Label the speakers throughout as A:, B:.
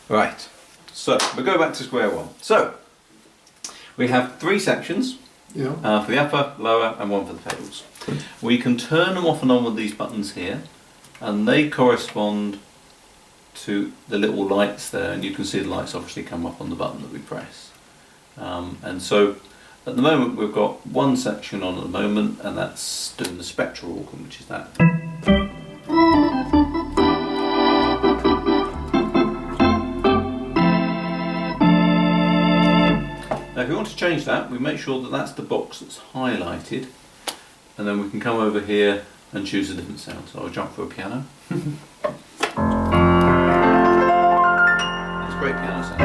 A: Right, so we'll go back to square one. So, we have 3 sections for the upper, lower and one for the pedals. We can turn them off and on with these buttons here, and they correspond to the little lights there, and you can see the lights obviously come up on the button that we press. And so at the moment we've got one section on at the moment, and that's doing the spectral organ, which is that. Now if you want to change that, we make sure that that's the box that's highlighted, and then we can come over here and choose a different sound. So I'll jump for a piano. That's great piano sound.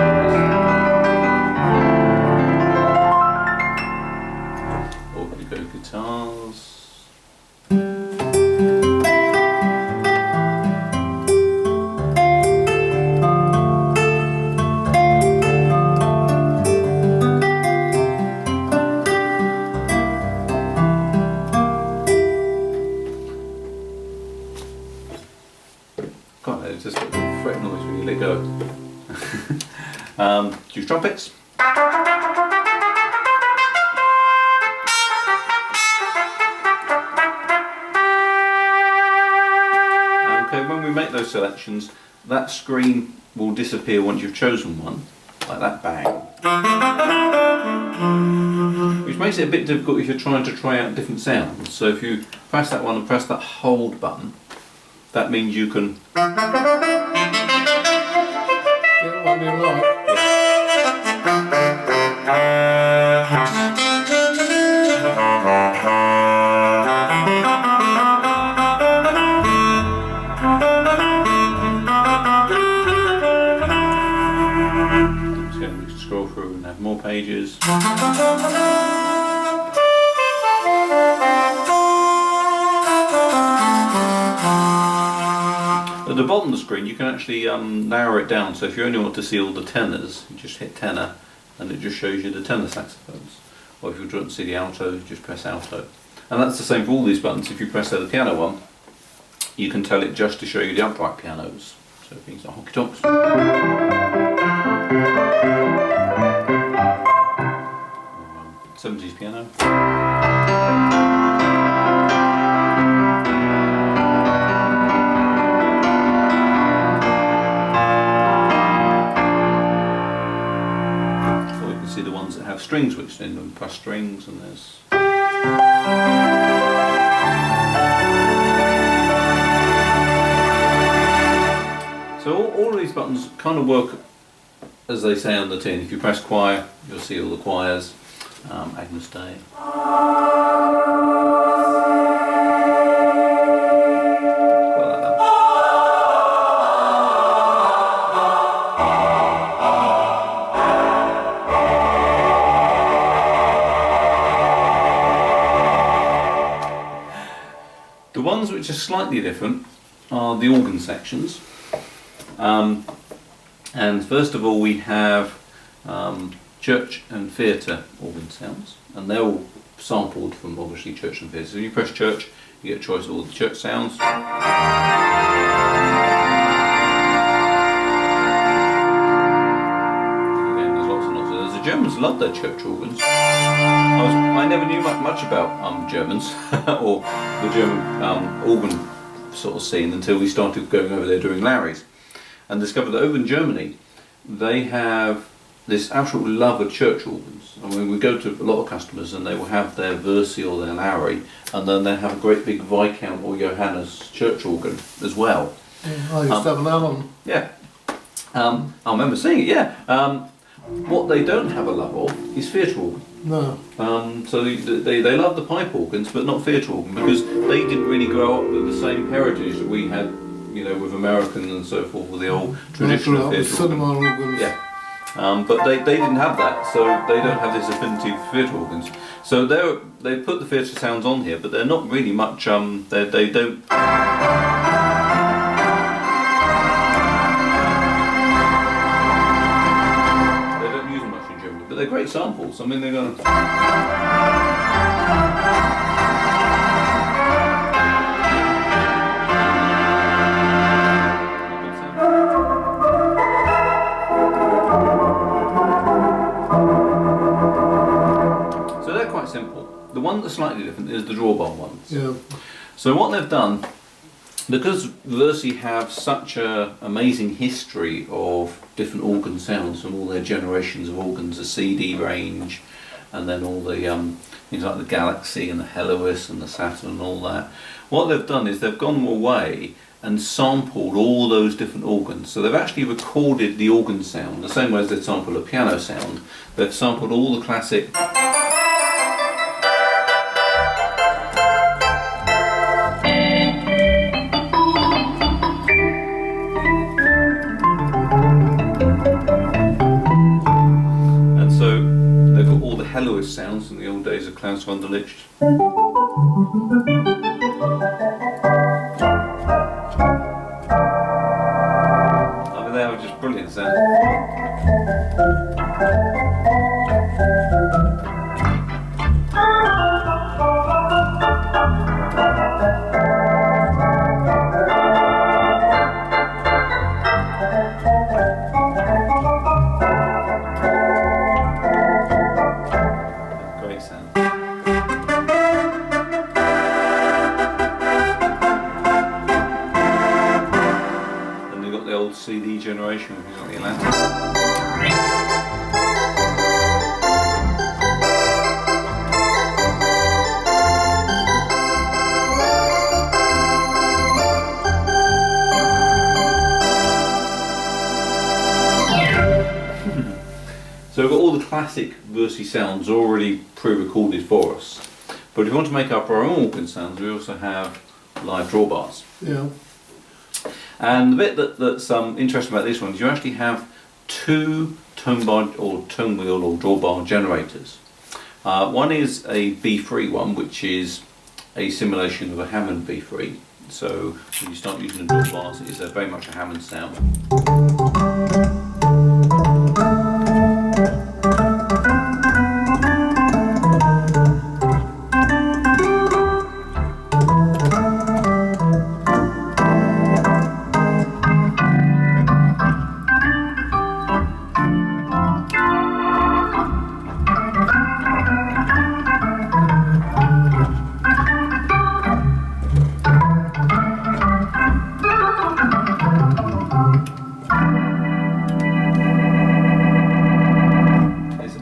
A: Or we go guitars. God, it's just got a little fret noise when you let go. Choose trumpets. Okay, when we make those selections, that screen will disappear once you've chosen one, like that, bang. Which makes it a bit difficult if you're trying to try out different sounds. So if you press that one and press that hold button, that means you can
B: get one you like.
A: So we can scroll through and have more pages. At the bottom of the screen you can actually narrow it down, so if you only want to see all the tenors, you just hit tenor and it just shows you the tenor saxophones. Or if you want to see the alto, just press alto. And that's the same for all these buttons. If you press the piano one, you can tell it just to show you the upright pianos. So things like honky tonks. 70s piano. See the ones that have strings which in them, plus strings, and there's so all of these buttons kind of work as they say on the tin. If you press choir, you'll see all the choirs. Agnus Dei. The ones which are slightly different are the organ sections, and first of all we have church and theatre organ sounds, and they're all sampled from obviously church and theatre. So when you press church, you get a choice of all the church sounds. Again, there's lots and lots of those. The Germans love their church organs. I never knew much about Germans or the German organ sort of scene until we started going over there doing Larry's, and discovered that over in Germany they have this absolute love of church organs. I mean, we go to a lot of customers and they will have their Wersi or their Larry, and then they have a great big Viscount or Johannes church organ as well.
B: Yeah, I used to have an Allen.
A: Yeah, I remember seeing it. Yeah. What they don't have a love of is theatre organ.
B: No.
A: So they love the pipe organs, but not theatre organ, because they didn't really grow up with the same heritage that we had, you know, with American and so forth, with the old traditional theatre
B: cinema
A: organ.
B: organs.
A: Yeah. But they didn't have that, so they don't have this affinity for theatre organs. So they put the theatre sounds on here, but they're not really much. They don't. But they're great samples. I mean, they're going to... one that's slightly different is the drawbar ones.
B: Yeah.
A: So what they've done, because Wersi have such an amazing history of different organ sounds from all their generations of organs, the CD range, and then all the things like the Galaxy and the Helois and the Saturn and all that, what they've done is they've gone away and sampled all those different organs. So they've actually recorded the organ sound, the same way as they've sampled a piano sound. They've sampled all the classic Helois sounds from the old days of Klaus van der Licht. I mean, they were just brilliant sounds. CD generation with the Atlantic. So we've got all the classic Wersi sounds already pre-recorded for us. But if we want to make up our own organ sounds, we also have live drawbars.
B: Yeah.
A: And the bit that's interesting about this one is you actually have two tone bar or tone wheel or drawbar generators. One is a B3 one, which is a simulation of a Hammond B3. So when you start using the drawbars, it is very much a Hammond sound.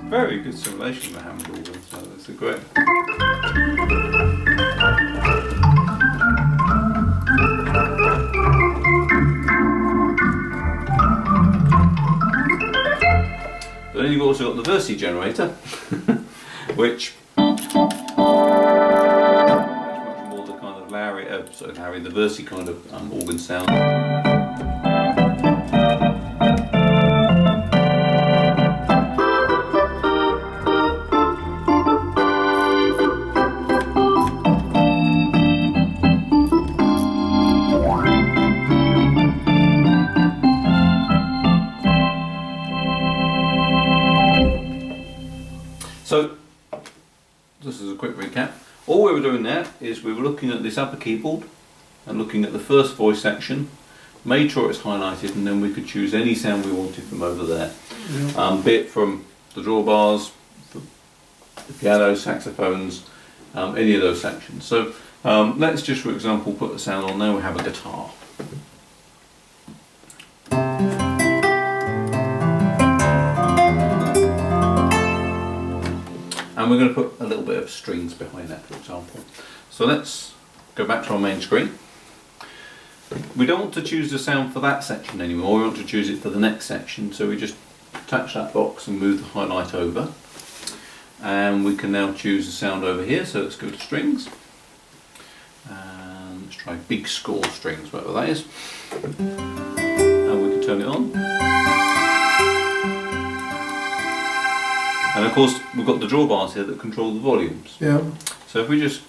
A: Very good simulation of a Hammond organ, so it's a great. But then you've also got the Wersi generator, which much more the kind of the Wersi kind of organ sound. So, just as a quick recap, all we were doing there is we were looking at this upper keyboard and looking at the first voice section, made sure it's highlighted, and then we could choose any sound we wanted from over there. Yeah. Be it from the drawbars, the piano, saxophones, any of those sections. So let's just, for example, put the sound on there. We have a guitar. And we're going to put a little bit of strings behind that, for example. So let's go back to our main screen. We don't want to choose the sound for that section anymore, we want to choose it for the next section. So we just touch that box and move the highlight over. And we can now choose the sound over here, so let's go to strings. And let's try big score strings, whatever that is. And we can turn it on. And of course we've got the drawbars here that control the volumes.
B: Yeah.
A: So if we just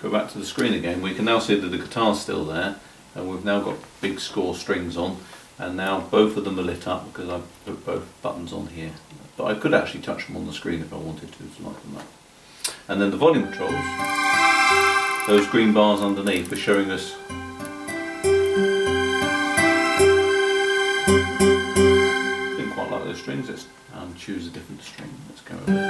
A: go back to the screen again, we can now see that the guitar's still there, and we've now got big score strings on, and now both of them are lit up because I've put both buttons on here. But I could actually touch them on the screen if I wanted to, like that. And then the volume controls, those green bars underneath are showing us didn't quite like those strings. Let's choose a different string. Let's go over there.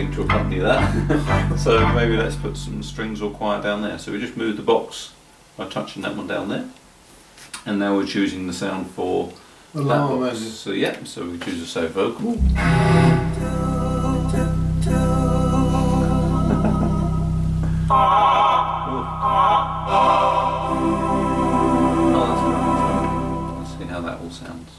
A: string to accompany that. So maybe let's put some strings or choir down there. So we just move the box by touching that one down there. And now we're choosing the sound for
B: The
A: that
B: lower
A: box.
B: menu.
A: So yeah, so we choose a say vocal. Oh, that's good. Let's see how that all sounds.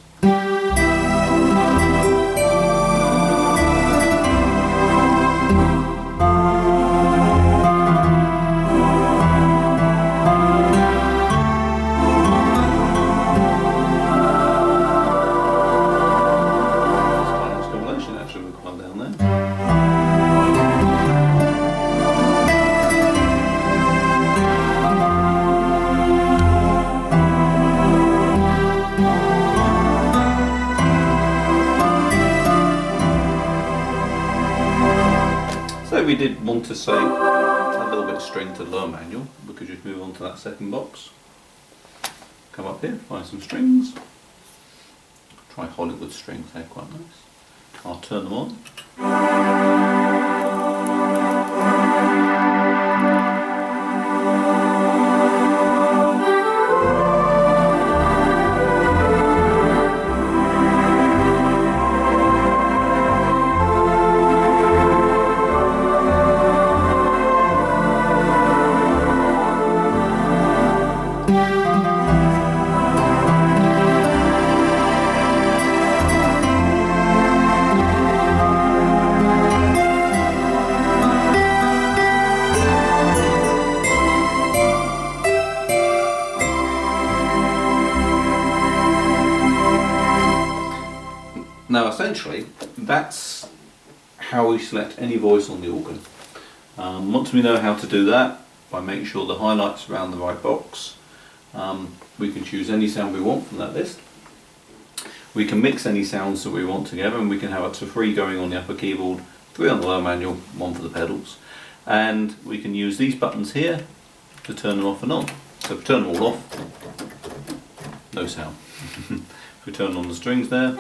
A: So we did want to say a little bit of string to the lower manual. We could just move on to that second box. Come up here, find some strings. Try Hollywood strings, they're quite nice. I'll turn them on. Now essentially, that's how we select any voice on the organ. Once we know how to do that, by making sure the highlights are around the right box, we can choose any sound we want from that list. We can mix any sounds that we want together, and we can have up to 3 going on the upper keyboard, 3 on the lower manual, 1 for the pedals. And we can use these buttons here to turn them off and on. So if we turn them all off, no sound. If we turn on the strings there,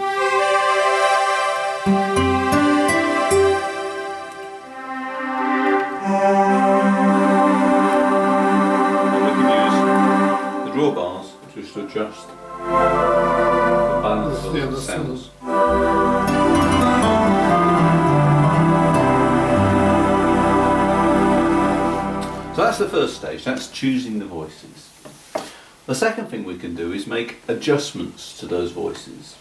A: drawbars just to adjust the balance of the sounds. So that's the first stage, that's choosing the voices. The second thing we can do is make adjustments to those voices.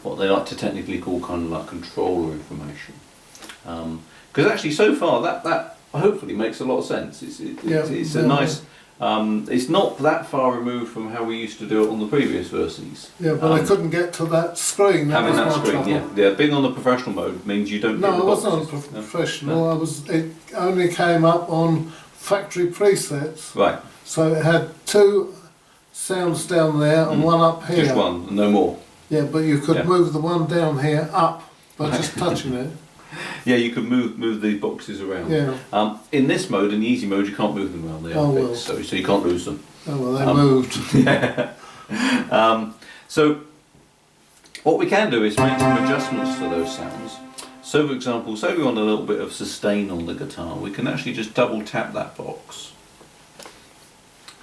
A: What they like to technically call kind of like controller information. Because actually so far that hopefully makes a lot of sense. It's a nice... it's not that far removed from how we used to do it on the previous Wersis.
B: Yeah, but I couldn't get to that screen.
A: Having that screen, yeah. Being on the professional mode means you don't.
B: No,
A: get the
B: I wasn't on
A: boxes.
B: professional.
A: No.
B: It only came up on factory presets.
A: Right.
B: So it had 2 sounds down there and 1 up here.
A: Just 1, no more.
B: Yeah, but you could move the one down here up by just touching it.
A: Yeah, you could move the boxes around.
B: Yeah.
A: In this mode, in the easy mode, you can't move them around. They are fixed, so you can't lose them.
B: Oh well, they moved.
A: Yeah. So what we can do is make some adjustments to those sounds. So for example, say we want a little bit of sustain on the guitar, we can actually just double tap that box.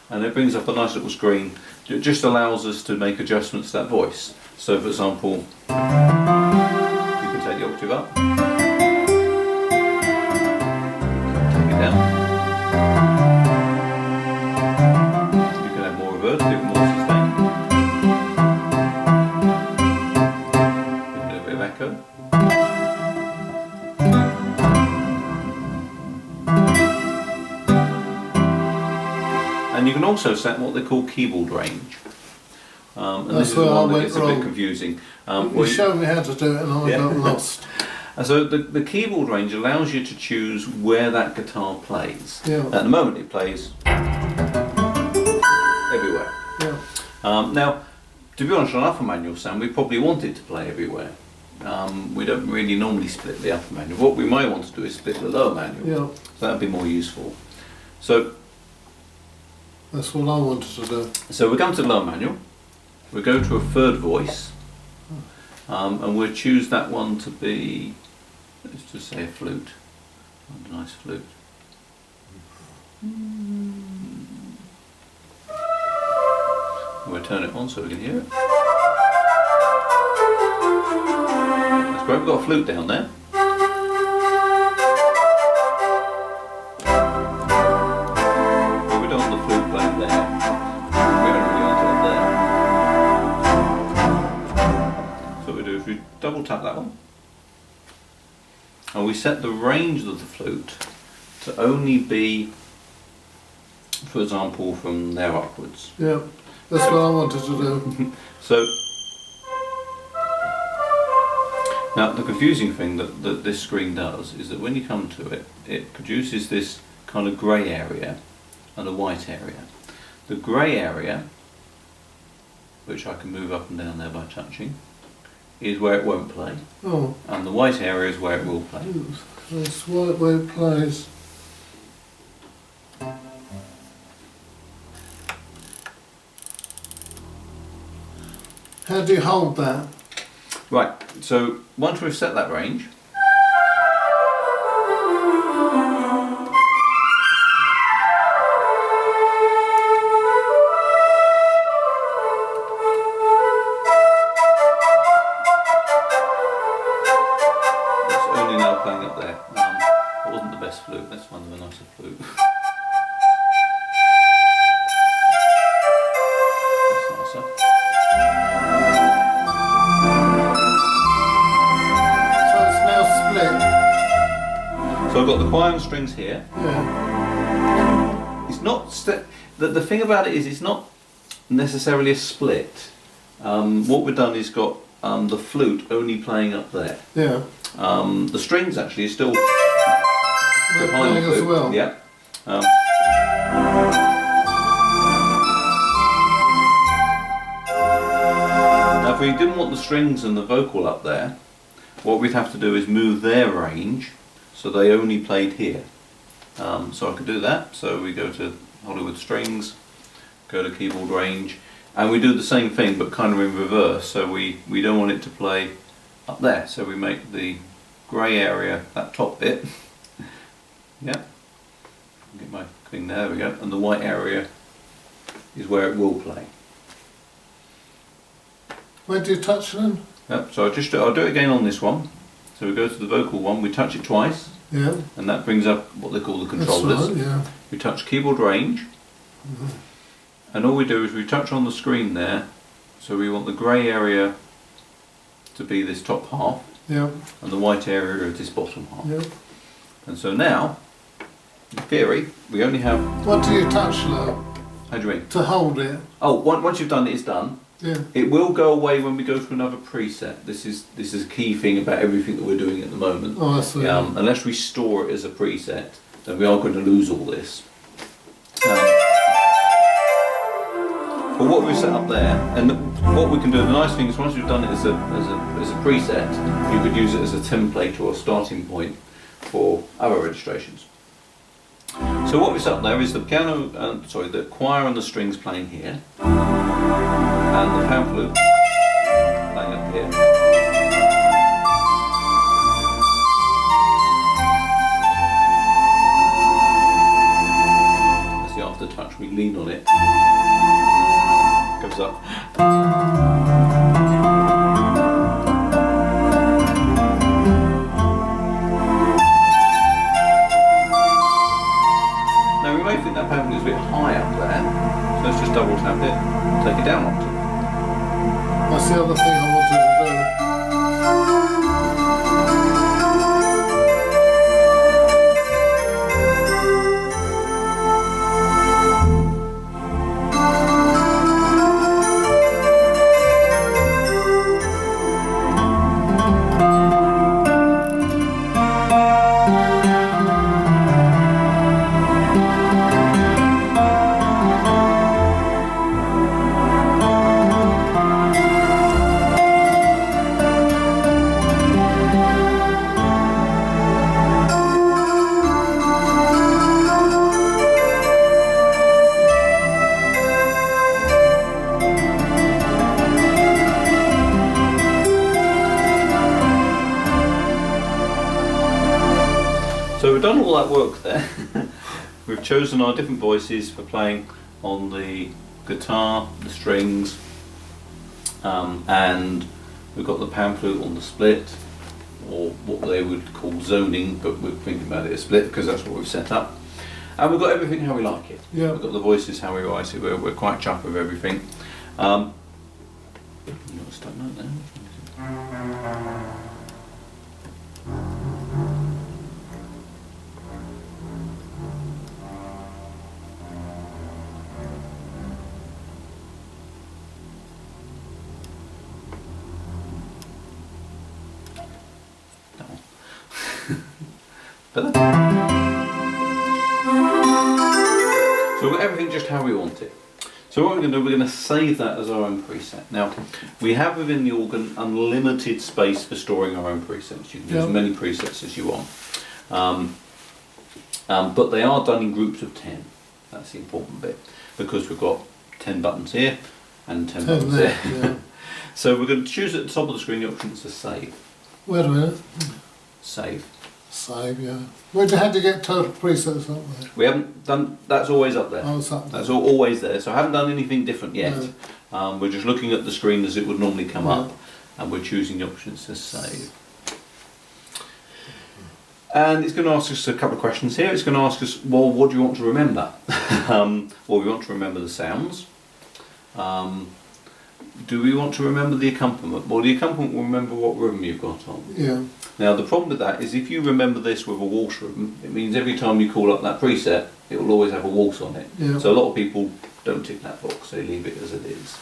A: And it brings up a nice little screen. It just allows us to make adjustments to that voice. So for example, you can take the octave up, take it down. You can have more reverb, give it more sustain. Give it a bit of echo. And you can also set what they call keyboard range. And
B: That's
A: this is
B: where I
A: one that
B: went
A: gets a
B: wrong.
A: bit confusing.
B: You showed me how to do it and I got lost.
A: And so the keyboard range allows you to choose where that guitar plays.
B: Yeah.
A: At the moment it plays everywhere.
B: Yeah.
A: Now, to be honest, on upper manual sound we probably want it to play everywhere. We don't really normally split the upper manual. What we might want to do is split the lower manual.
B: Yeah.
A: So that would be more useful. So
B: That's what I wanted to do.
A: So we come to the lower manual, we go to a 3rd voice, and we'll choose that one to be Let's just say a flute. A nice flute. We'll turn it on so we can hear it. That's great, we've got a flute down there. But we don't want the flute playing there. We don't really want it up there. So what we do is we double tap that one. And we set the range of the flute to only be, for example, from there upwards.
B: Yeah, that's what I wanted to do.
A: So, now the confusing thing that this screen does is that when you come to it, it produces this kind of grey area and a white area. The grey area, which I can move up and down there by touching, is where it won't play.
B: Oh.
A: And the white area is where it will play.
B: That's white where it plays. How do you hold that?
A: Right, so once we've set that range, it's only now playing up there. It wasn't the best flute, let's find a nicer flute. That's nicer. So I've got the choir and strings here.
B: Yeah.
A: It's not the thing about it is it's not necessarily a split. What we've done is got the flute only playing up there.
B: Yeah.
A: The strings actually are still
B: They're
A: behind the
B: playing
A: flute.
B: as well.
A: Yeah. Now if we didn't want the strings and the vocal up there, what we'd have to do is move their range so they only played here. So I could do that. So we go to Hollywood Strings, go to keyboard range, and we do the same thing but kind of in reverse. So we don't want it to play up there. So we make the grey area, that top bit, yeah, get my thing there we go, and the white area is where it will play.
B: Where do you touch then?
A: Yep, so I'll do it again on this one. So we go to the vocal one, we touch it twice,
B: Yeah.
A: and that brings up what they call the controllers.
B: That's right, yeah.
A: We touch keyboard range, and all we do is we touch on the screen there, so we want the grey area to be this top half,
B: Yeah.
A: and the white area is this bottom half.
B: Yeah.
A: And so now, in theory, we only have...
B: What do you touch though?
A: How do you mean?
B: To hold it?
A: Oh, once you've done it, it's done.
B: Yeah.
A: It will go away when we go to another preset. This is a key thing about everything that we're doing at the moment.
B: Oh, I see.
A: Unless we store it as a preset, then we are going to lose all this. But what we've set up there, and what we can do, the nice thing is once we've done it as a preset, you could use it as a template or a starting point for other registrations. So what we've set up there is the piano, the choir and the strings playing here, and the pan flute playing up here. That's the after touch, we lean on it. Goes up. Now we may think that pan flute is a bit high up there, so let's just double tap it and take it down onto it.
B: That's the other thing I wanted to do.
A: work there. We've chosen our different voices for playing on the guitar, the strings, and we've got the pan flute on the split, or what they would call zoning, but we're thinking about it as split because that's what we've set up. And we've got everything how we like it.
B: Yeah.
A: We've got the voices how we write it. We're quite chuffed with everything. You're not stuck note there. Better. So we've got everything just how we want it. So what we're going to do, we're going to save that as our own preset. Now, we have within the organ unlimited space for storing our own presets. You can use as many presets as you want. But they are done in groups of 10. That's the important bit. Because we've got 10 buttons here and 10 buttons there.
B: Yeah.
A: So we're going to choose at the top of the screen the option to save.
B: Wait a minute.
A: Save.
B: Save, yeah. Where'd you have to get total presets up there?
A: We haven't done, that's always up there.
B: Oh, it's up there.
A: That's always there, so I haven't done anything different yet.
B: No.
A: We're just looking at the screen as it would normally come up, and we're choosing the options to save. And it's going to ask us a couple of questions here. It's going to ask us, well, what do you want to remember? Well, we want to remember the sounds. Do we want to remember the accompaniment? Well, the accompaniment will remember what rhythm you've got on.
B: Yeah.
A: Now the problem with that is if you remember this with a waltz rhythm, it means every time you call up that preset, it will always have a waltz on it.
B: Yeah.
A: So a lot of people don't tick that box, they leave it as it is.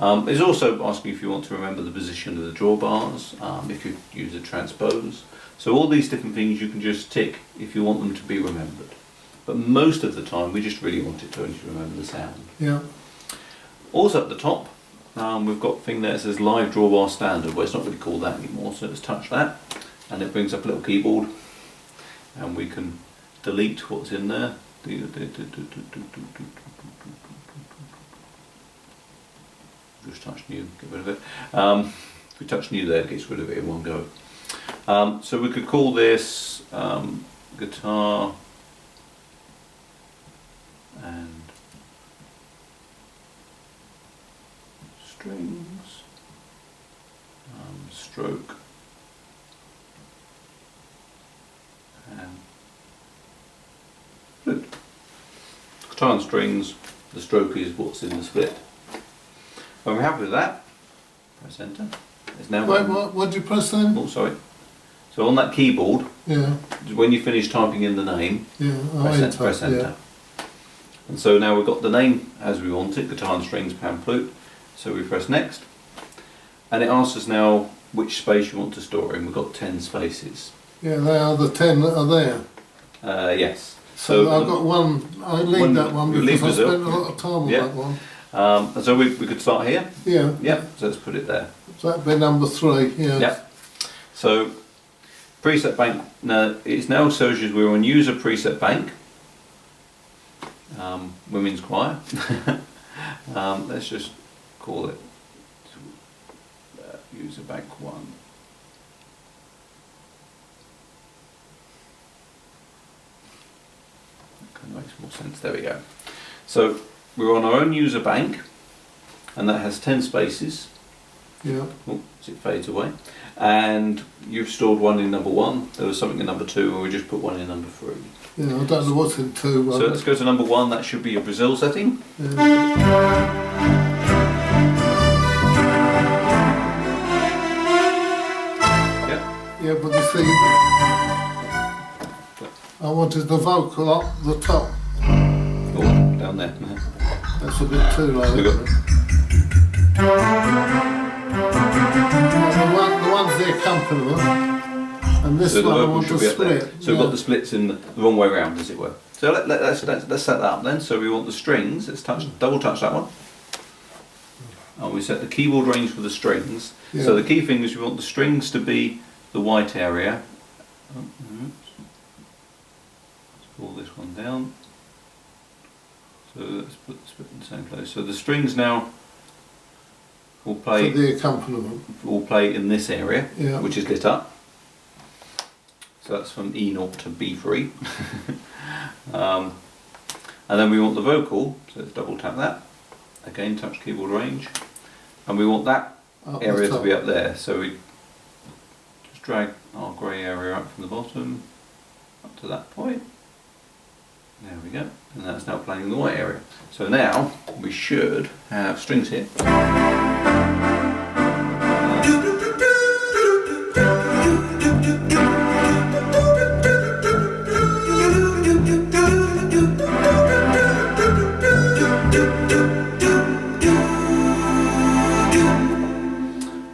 A: It's also asking if you want to remember the position of the drawbars, if you use a transpose. So all these different things you can just tick if you want them to be remembered. But most of the time we just really want it to only remember the sound.
B: Yeah.
A: Also at the top, we've got a thing there that says live drawbar standard. Well, it's not really called that anymore, so let's touch that and it brings up a little keyboard and we can delete what's in there. Just touch new, get rid of it. If we touch new there, it gets rid of it in one go. So we could call this guitar and strings, stroke, and flute. Guitar and strings, the stroke is what's in the split. When we're happy with that, press enter. It's now.
B: Wait, what did you press then?
A: Oh, sorry. So on that keyboard, when you finish typing in the name, press enter. And so now we've got the name as we want it, guitar and strings, pan flute. So we press next, and it asks us now which space you want to store in. We've got 10 spaces.
B: Yeah, they are the 10 that are there.
A: Yes.
B: So I've got one, I leave that one because I spent a lot of time on that one.
A: And so we could start here.
B: Yeah.
A: Yep, so let's put it there.
B: So that'd be number 3, yeah.
A: Yep. So preset bank, now it's now shows us we're on user preset bank, women's choir. Let's just call it user bank 1. That kind of makes more sense. There we go. So we're on our own user bank, and that has 10 spaces.
B: Yeah.
A: Oh, as it fades away. And you've stored one in number 1. There was something in number 2, and we just put one in number 3.
B: Yeah, I don't know what's in 2.
A: So let's go to number 1. That should be your Brazil setting.
B: Yeah, but you see, I wanted the vocal up the top.
A: Oh, down there.
B: That's a bit too low.
A: So
B: The one's the accompaniment, and this one I want to split.
A: So we've got the splits in the wrong way round, as it were. So let's set that up then. So we want the strings. Let's double touch that one. And we set the keyboard range for the strings.
B: Yeah.
A: So the key thing is we want the strings to be the white area. Let's pull this one down. So let's put the split in the same place. So the strings now will play.
B: For the accompaniment.
A: Will play in this area, which is lit up. So that's from E0 to B3. And then we want the vocal, so let's double tap that. Again, touch keyboard range. And we want that area to be up there. So we just drag our grey area up from the bottom, up to that point. There we go. And that's now playing the white area. So now we should have strings here.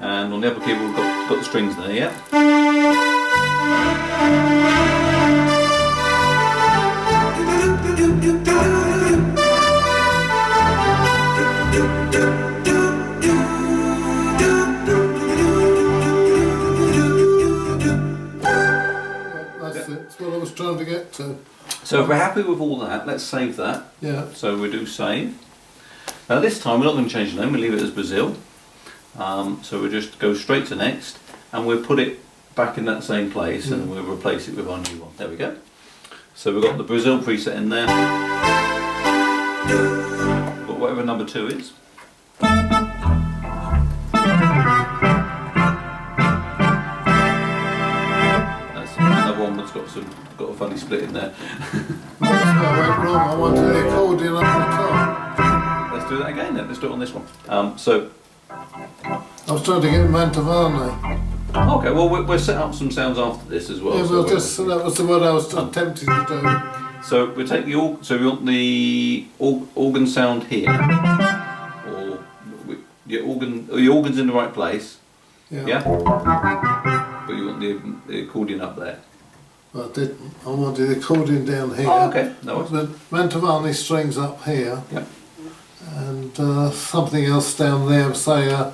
A: And on the upper keyboard we've got the strings there, yeah?
B: That's what I was trying to get to.
A: So if we're happy with all that, let's save that.
B: Yeah.
A: So we do save. Now this time we're not going to change the name, we'll leave it as Brazil. So we'll just go straight to next and we'll put it back in that same place and we'll replace it with our new one. There we go. So we've got the Brazil preset in there. Got whatever number 2 is. That's another one that's got a funny split in there.
B: I went wrong. I wanted the accordion up the top.
A: Let's do that again then. Let's do it on this one. So
B: I was trying to get Mantovani.
A: okay, well we'll set up some sounds after this as well.
B: Yeah,
A: so
B: well, that was the word I was attempting to do.
A: So we take the we want the organ sound here, or your organ's in the right place. Yeah. But you want the accordion up there.
B: I didn't. I wanted the accordion down here.
A: Oh, okay. No
B: The Mantovani strings up here.
A: Yeah.
B: And something else down there, say a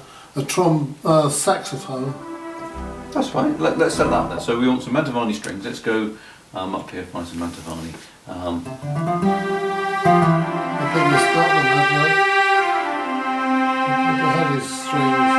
B: saxophone.
A: That's fine. Let's set that up there. So we want some Mantovani strings. Let's go up here, find some Mantovani.
B: I think we start on that note. I had his strings.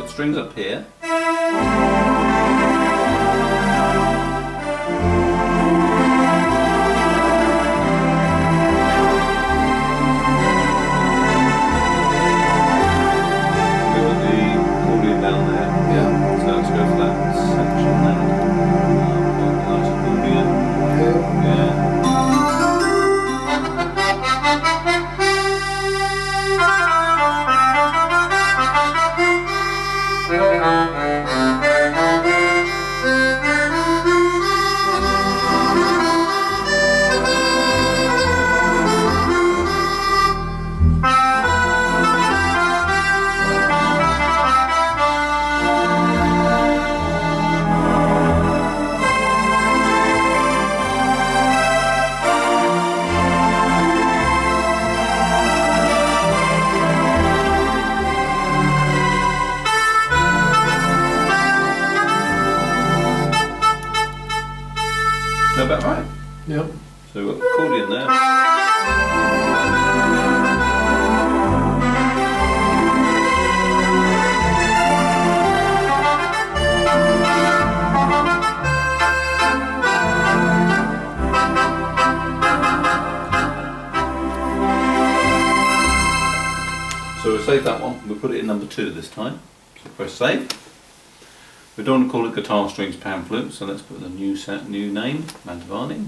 A: Strings up here. About right.
B: Yep.
A: So we've got the accordion there. So we'll save that one. We'll put it in number 2 this time. So press save. We don't want to call it guitar strings pan flute, so let's put the new name, Mantovani.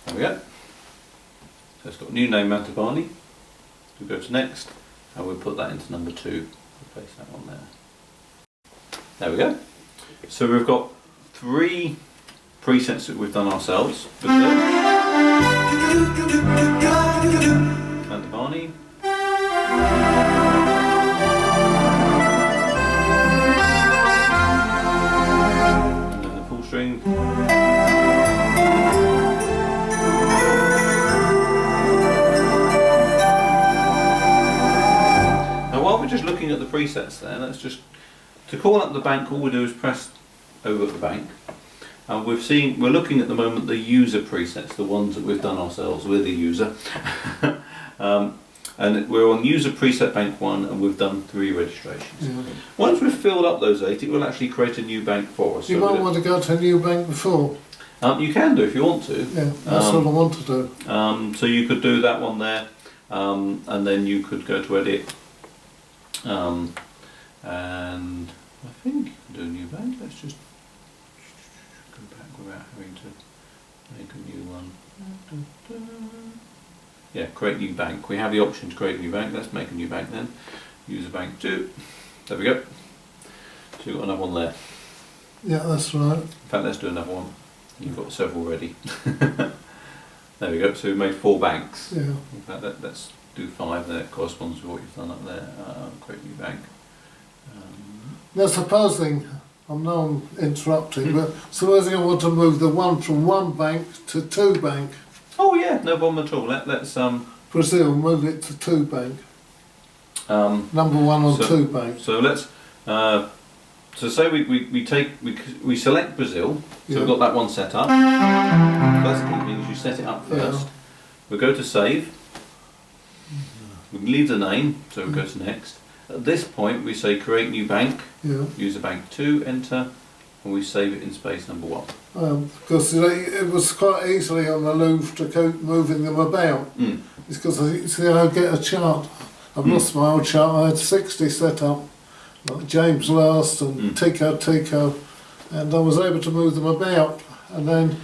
A: There we go. So it's got new name Mantovani. We'll go to next, and we'll put that into number 2. Replace that one there. There we go. So we've got 3 presets that we've done ourselves. Mantovani. And then the full string. presets there. Let's just, to call up the bank, all we do is press over at the bank. And we're looking at the moment the user presets, the ones that we've done ourselves with the user. And we're on user preset bank 1 and we've done 3 registrations.
B: Yeah.
A: Once we've filled up those 8, it will actually create a new bank for us.
B: You might want to go to a new bank before.
A: You can do if you want to.
B: Yeah, that's what I want to do.
A: So you could do that one there, and then you could go to edit, and I think you can do a new bank. Let's just go back without having to make a new one. Yeah, create new bank. We have the option to create a new bank. Let's make a new bank then. User bank 2. There we go. So you've got another one there.
B: Yeah, that's right.
A: In fact, let's do another one. You've got several ready. There we go. So we made 4 banks.
B: Yeah.
A: In fact, let's do 5 there. It corresponds with what you've done up there. Create new bank.
B: Now supposing, I know I'm interrupting, but supposing I want to move the one from 1 bank to 2 bank.
A: Oh yeah, no problem at all. Let's
B: Brazil, move it to 2 bank. Number 1 or 2 bank.
A: So let's so say we select Brazil. So we've got that one set up. First key thing is you set it up first. We go to save. We leave the name, so we go to next. At this point we say create new bank. User bank 2, enter, and we save it in space number 1.
B: Because it was quite easily on the Louvre to keep moving them about. It's because I get a chart. I've lost my old chart. I had 60 set up, like James Last and Tico, and I was able to move them about and then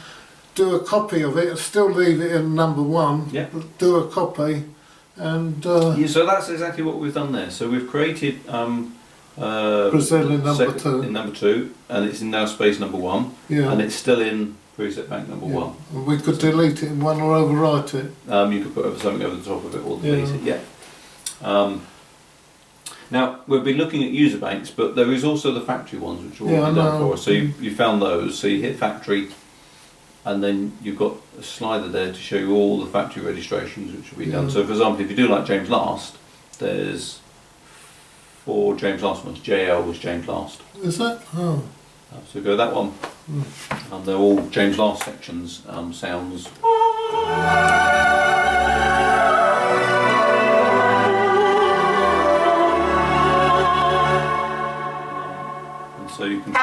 B: do a copy of it. Still leave it in number 1, but do a copy. And
A: so that's exactly what we've done there. So we've created
B: Brazil in number 2.
A: In number 2, and it's in now space number 1, and it's still in preset bank number 1.
B: And we could delete it in one or overwrite it.
A: You could put something over the top of it or delete it. Now we'll be looking at user banks, but there is also the factory ones which are already done for us. So you found those. So you hit factory, and then you've got a slider there to show you all the factory registrations which will be done. So for example, if you do like James Last, there's 4 James Last ones. JL was James Last.
B: Is that? Oh.
A: So go that one. They're all James Last sections, sounds. And so you can.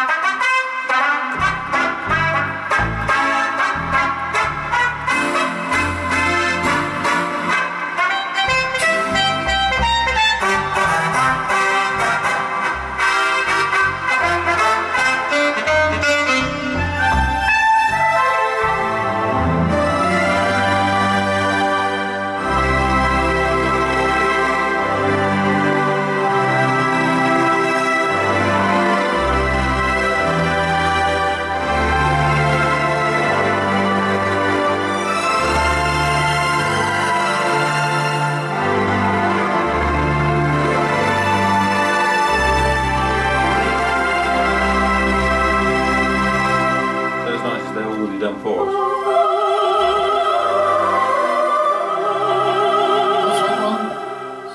A: Done for us.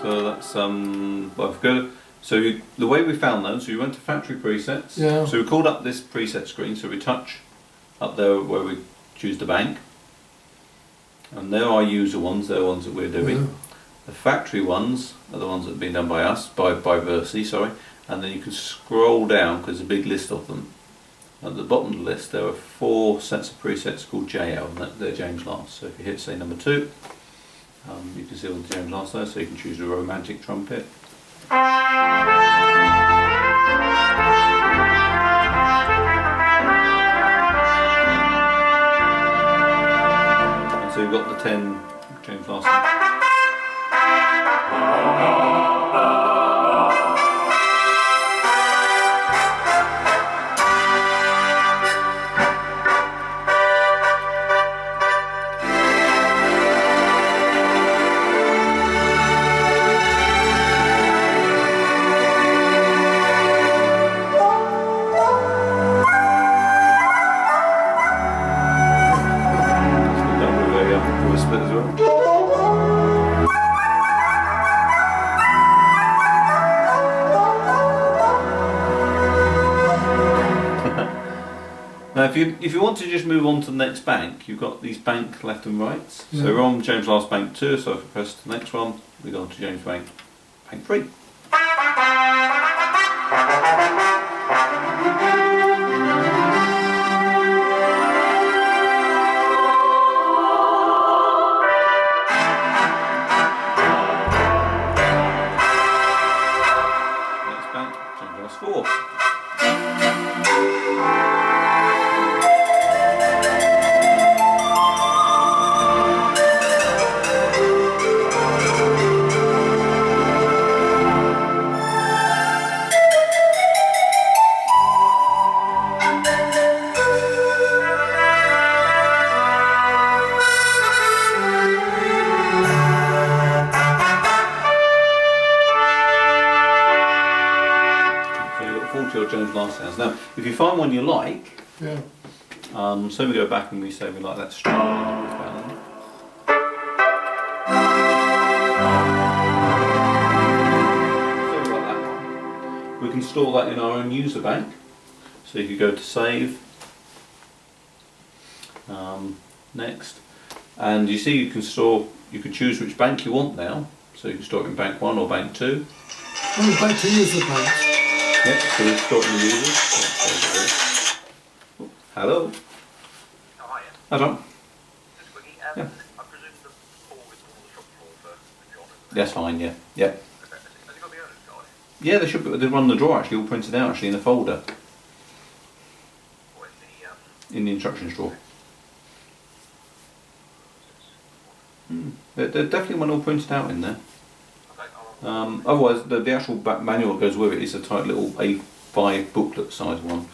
A: So that's I've got. So the way we found those, so we went to factory presets. So we called up this preset screen. So we touch up there where we choose the bank, and there are user ones. They're the ones that we're doing. The factory ones are the ones that have been done by us, by Wersi, sorry. And then you can scroll down because there's a big list of them. At the bottom of the list there are 4 sets of presets called JL, and they're James Last. So if you hit say number 2, you can see all the James Last there, so you can choose a romantic trumpet. And so you've got the 10 James Last. As well. Now, if you want to just move on to the next bank, you've got these bank left and rights.
B: Yeah.
A: So we're on James last bank 2, so if I press the next one, we go on to James bank 3. Next bank, James last 4. James last sounds. Now, if you find one you like,
B: Yeah.
A: so we go back and we say we like that string. So we like that one. We can store that in our own user bank. So if you go to save, next, and you see you can choose which bank you want now. So you can store it in bank 1 or bank 2.
B: Oh, back to user banks.
A: Yep, so we've got the users. Hello.
C: Oh, hiya.
A: Hi, John.
C: Just a quickie.
A: Yeah.
C: I presume the call is all the shop floor for John, isn't it?
A: That's fine, yeah. Yep.
C: Okay. Has he got the owner's card?
A: Yeah, they should be. They run the drawer actually, all printed out actually in a folder
C: Or in the
A: in the instructions drawer. There's definitely one all printed out in there.
C: Okay, I'll
A: Otherwise, the actual back manual that goes with it is a tight little A5 booklet size one.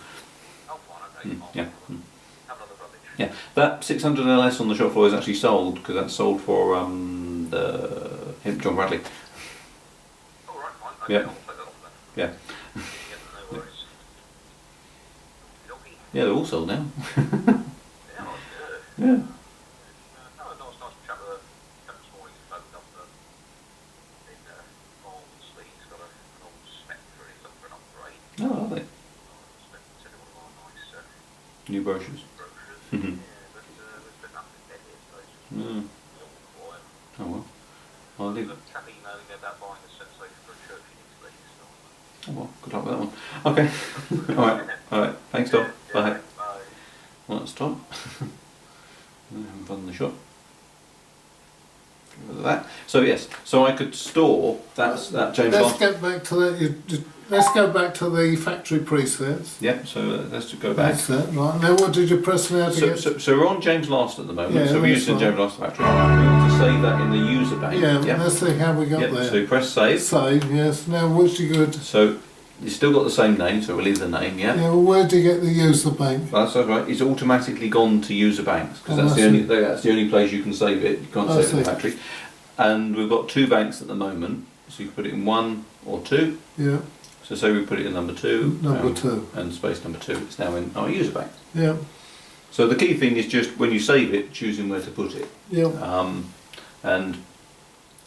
C: oh, fine, okay.
A: Yeah.
C: Have another rubbish.
A: Yeah, that 600 LS on the shop floor is actually sold because that's sold for John Bradley.
C: All right, fine. Okay,
A: Yeah.
C: I'll take that off then.
A: Yeah.
C: No worries. Okey-dokey.
A: Yeah, they're all sold now.
C: Yeah, good.
A: Yeah.
C: No, nice chat with him this morning. He's opened up in Barnsley. He's got an old Spectre and he's up for an upgrade.
A: Oh, are they?
C: Sent him one of our nice
A: New brochures.
C: brochures.
A: Mhm.
C: Yeah, but there's been nothing dead here, so it's just
A: Mm.
C: all quiet.
A: Oh well. I'll leave it.
C: The chap emailing me about buying a sensation for a church in Italy. So,
A: Oh well, good luck with that one. Okay. Alright. Thanks, Tom. Bye.
C: Bye.
A: Well, that's Tom. I haven't run the shop. Get rid of that. So yes, so I could store that James
B: Let's
A: Bond.
B: get back to that. Let's go back to the factory presets.
A: Yep, so let's just go back.
B: That's it, right. Now what did you press now to get?
A: So we're on James Last at the moment,
B: Yeah,
A: so we're
B: that's
A: using
B: fine.
A: James Last factory. We want to save that in the user bank.
B: Yeah,
A: Yep.
B: let's see how we got
A: Yep,
B: there.
A: so you press save.
B: Save, yes. Now what's you good?
A: So you've still got the same name, so we'll leave the name, yeah?
B: Yeah, well, where do you get the user bank?
A: That's right, it's automatically gone to user banks, because
B: Oh,
A: that's
B: I
A: the only place you can save it, you can't
B: I
A: save it in the
B: see.
A: factory. And we've got 2 banks at the moment, so you can put it in 1 or 2.
B: Yeah,
A: So say we put it in number 2.
B: number 2.
A: And space number 2, it's now in our user bank.
B: Yeah,
A: So the key thing is just when you save it, choosing where to put it.
B: yeah.
A: And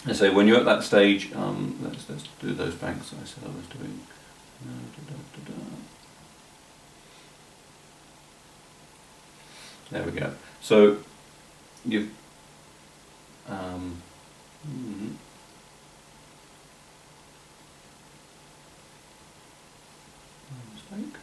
A: I say when you're at that stage, let's do those banks I said I was doing. There we go. So you've mistake.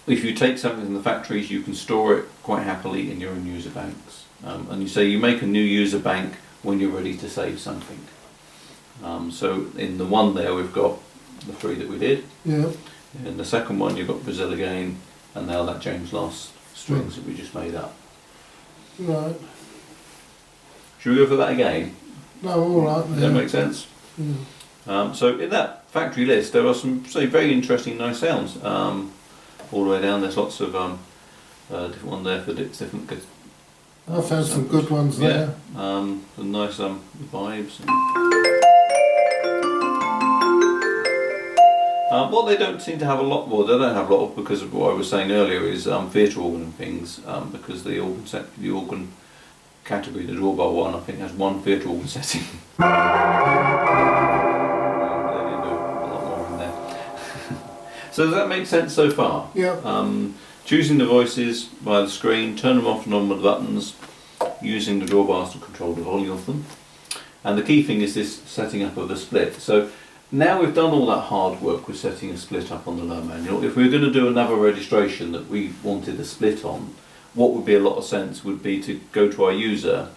A: If you take something from the factories, you can store it quite happily in your own user banks. And you say you make a new user bank when you're ready to save something. So in the one there we've got the 3 that we did.
B: Yeah,
A: In the second one you've got Brazil again, and now that James Last strings that we just made up.
B: right.
A: Should we go for that again?
B: No, all right.
A: Does that make sense?
B: Yeah.
A: So in that factory list there are some very interesting nice sounds. All the way down there's lots of different ones there for different good.
B: I found some good ones there.
A: Some nice vibes. What they don't seem to have a lot more, they don't have a lot of, because of what I was saying earlier, is theatre organ and things, because the organ category, the drawbar one, I think has 1 theatre organ setting. They didn't do a lot more in there. So does that make sense so far?
B: Yeah.
A: Choosing the voices via the screen, turn them off and on with the buttons, using the drawbars to control the volume of them. And the key thing is this setting up of the split. So now we've done all that hard work with setting a split up on the low manual. If we were going to do another registration that we wanted a split on, what would be a lot of sense would be to go to our user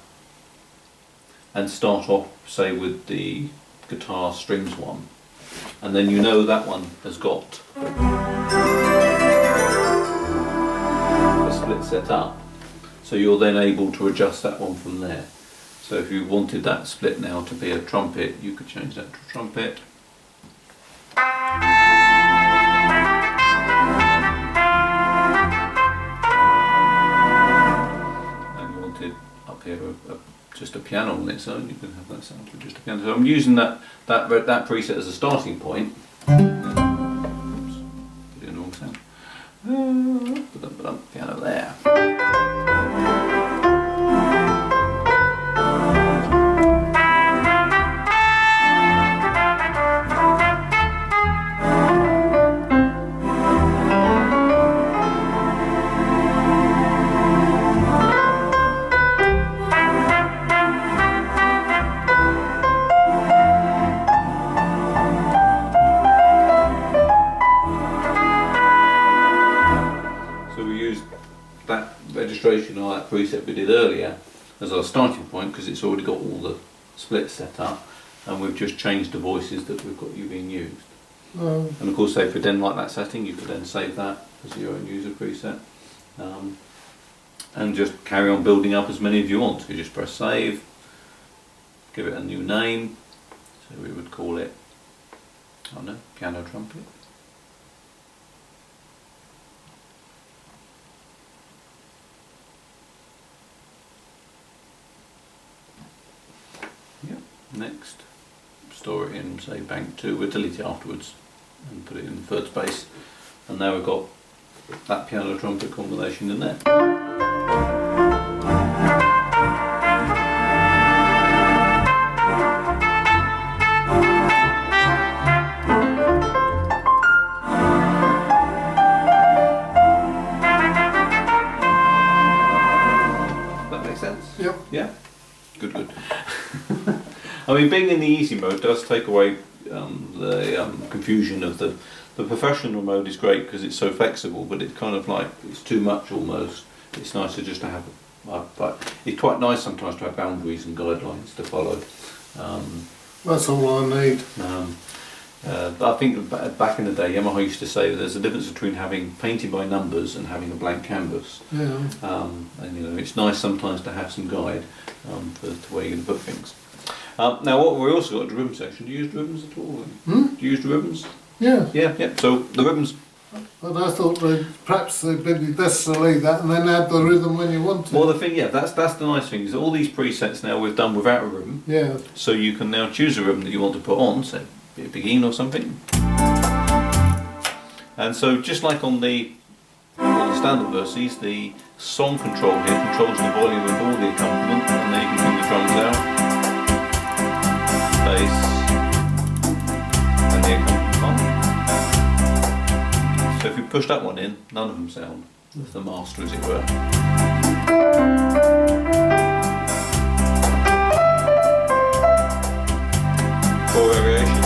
A: and start off, say, with the guitar strings one, and then you know that one has got a split set up, so you're then able to adjust that one from there. So if you wanted that split now to be a trumpet, you could change that to a trumpet. And you wanted up here just a piano on its own, you can have that sound with just a piano. So I'm using that preset as a starting point. Oops, put in the wrong sound. Piano there. Registration or that preset we did earlier as our starting point, because it's already got all the splits set up, and we've just changed the voices that we've got you being used. And of course, say if we didn't like that setting, you could then save that as your own user preset, and just carry on building up as many as you want. So you just press save, give it a new name, so we would call it, I don't know, piano trumpet. Next, store it in, say, bank 2, we'll delete it afterwards and put it in the third space, and now we've got that piano trumpet combination in there. That makes sense?
B: Yep.
A: Yeah? Good, good. I mean, being in the easy mode does take away the confusion of the professional mode. Is great because it's so flexible, but it's kind of like it's too much almost. It's nicer just to have, but it's quite nice sometimes to have boundaries and guidelines to follow.
B: That's all I need.
A: I think back in the day, Yamaha used to say there's a difference between having painted by numbers and having a blank canvas.
B: Yeah.
A: And you know, it's nice sometimes to have some guide for where you're going to put things. Now, what we also got a ribbon section. Do you use the ribbons at all? Do you use the ribbons?
B: Yeah.
A: Yeah. So the ribbons.
B: But I thought perhaps it'd be best to leave that and then add the rhythm when you want to.
A: Well, the thing, that's the nice thing is all these presets now we've done without a ribbon.
B: Yeah.
A: So you can now choose a ribbon that you want to put on, say a begin or something. And so just like on the standard Wersis, the song control here controls the volume of all the accompaniment, and then you can bring the drums out, bass, and the accompaniment on. So if you push that one in, none of them sound as the master, as it were. Four variations.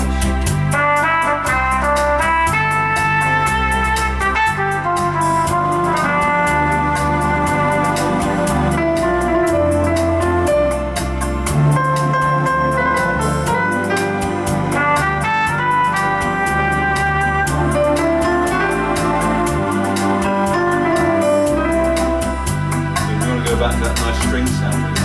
A: Back to that nice string sound.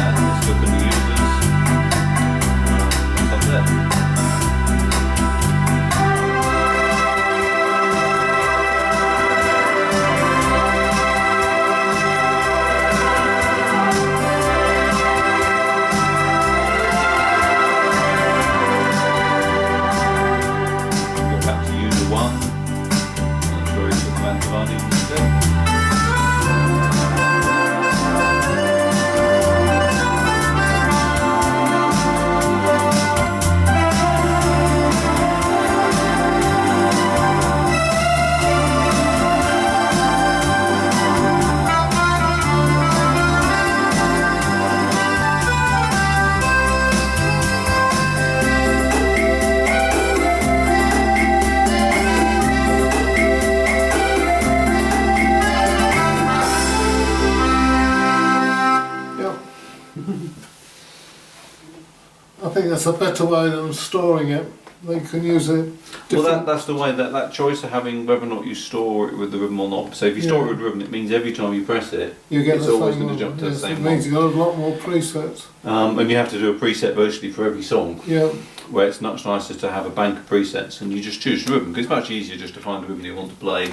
B: I think that's a better way than storing it. They can use it.
A: Well, that's the way that choice of having whether or not you store it with the ribbon or not. So if you store it with ribbon, it means every time you press it,
B: you get
A: it's
B: the
A: always
B: same
A: going to
B: one.
A: jump to the
B: Yes,
A: same
B: it
A: one.
B: means you've got a lot more presets.
A: And you have to do a preset virtually for every song.
B: Yeah.
A: Where it's much nicer to have a bank of presets and you just choose the ribbon, because it's much easier just to find the ribbon you want to play.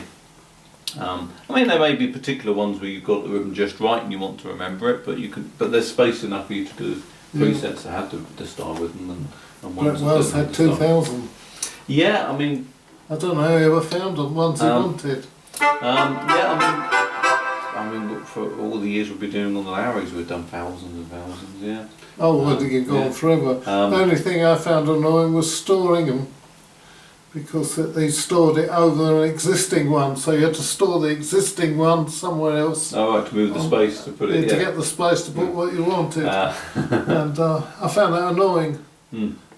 A: I mean, there may be particular ones where you've got the ribbon just right and you want to remember it, but you can. But there's space enough for you to do presets that have to start with them and ones that
B: Wells
A: don't
B: had
A: have to start.
B: 2000.
A: Yeah, I mean.
B: I don't know how he ever found them once he wanted.
A: Yeah, I mean, look, for all the years we've been doing on the Lowrys, we've done thousands and thousands. Yeah.
B: Oh, well, they can go on forever. The only thing I found annoying was storing them, because they stored it over an existing one, so you had to store the existing one somewhere else.
A: Oh, right, to move the space to put it.
B: To get the space to put what you wanted. And I found that annoying.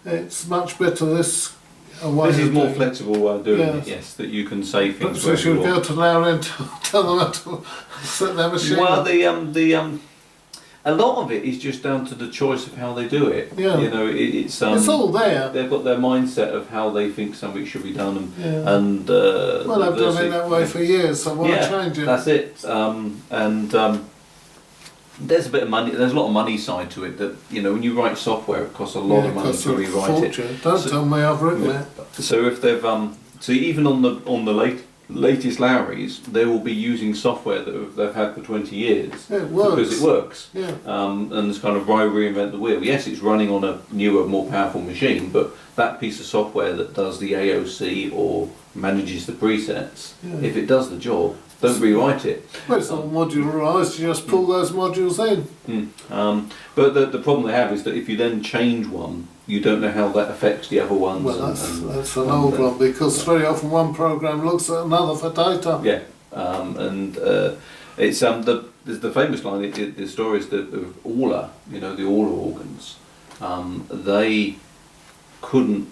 B: It's much better this way.
A: This is
B: of
A: more
B: doing it.
A: flexible way of doing it, yes, that you can say things
B: Perhaps
A: where
B: we should
A: you
B: go
A: want.
B: to Laura and tell them how to set their machine
A: Well,
B: up.
A: a lot of it is just down to the choice of how they do it.
B: Yeah.
A: You know, it's
B: all there.
A: They've got their mindset of how they think something should be done,
B: Yeah.
A: and
B: Well, I've done it that way for years, so why change it?
A: That's it. There's a bit of money. There's a lot of money side to it. That, you know, when you write software, it costs a lot of money to rewrite it.
B: Don't tell me I've written it.
A: So if they've so even on the latest Lowrys, they will be using software that they've had for 20 years.
B: Yeah, it works.
A: Because it works.
B: Yeah.
A: And it's kind of why reinvent the wheel. Yes, it's running on a newer, more powerful machine, but that piece of software that does the AOC or manages the presets, if it does the job, don't rewrite it.
B: Well, it's not modularised, you just pull those modules in.
A: But the problem they have is that if you then change one, you don't know how that affects the other ones.
B: Well, that's an old one, because very often one program looks at another for data.
A: Yeah, it's there's the famous line. The story is that of Orla, you know, the Orla organs, they couldn't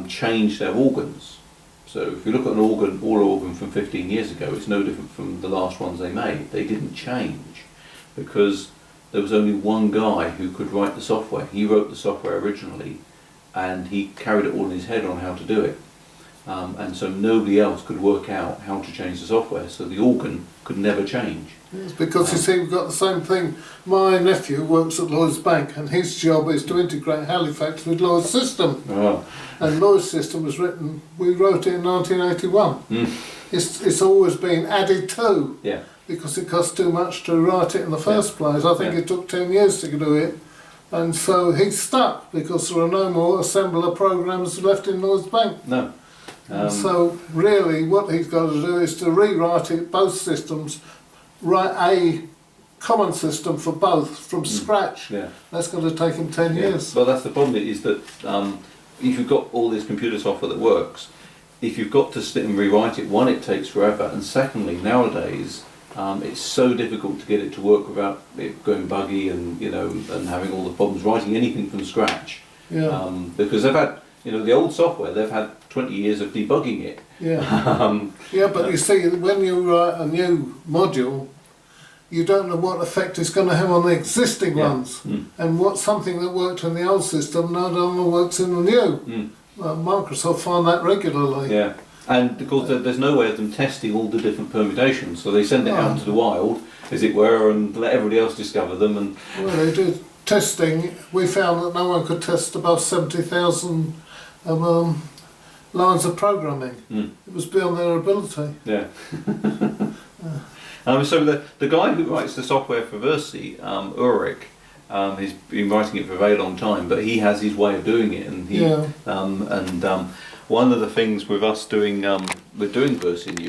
A: change their organs. So if you look at an Orla organ from 15 years ago, it's no different from the last ones they made. They didn't change because there was only one guy who could write the software. He wrote the software originally, and he carried it all in his head on how to do it. And so nobody else could work out how to change the software, so the organ could never change.
B: It's because you see, we've got the same thing. My nephew works at Lloyd's Bank, and his job is to integrate Halifax with Lloyd's system.
A: Oh.
B: And Lloyd's system was written, we wrote it in 1981. It's always been added to.
A: Yeah.
B: Because it cost too much to write it in the first place. I think it took 10 years to do it. And so he's stuck because there are no more assembler programs left in Lloyd's Bank.
A: No.
B: So really what he's got to do is to rewrite it, both systems, write a common system for both from scratch.
A: Yeah.
B: That's going to take him 10 years.
A: Well, that's the problem, is that if you've got all this computer software that works, if you've got to sit and rewrite it, one, it takes forever, and secondly, nowadays, it's so difficult to get it to work without it going buggy and, you know, and having all the problems writing anything from scratch.
B: Yeah.
A: Because they've had, you know, the old software, they've had 20 years of debugging it.
B: Yeah. Yeah, but you see, when you write a new module, you don't know what effect it's going to have on the existing ones. And what something that worked in the old system no longer works in the new. Microsoft find that regularly.
A: Yeah. And of course there's no way of them testing all the different permutations, so they send it out into the wild, as it were, and let everybody else discover them. And
B: well, they do testing. We found that no one could test above 70,000 lines of programming. It was beyond their ability.
A: yeah. So the guy who writes the software for Wersi, Ulrich, he's been writing it for a very long time, but he has his way of doing it, and he one of the things with us doing we're doing Wersi in the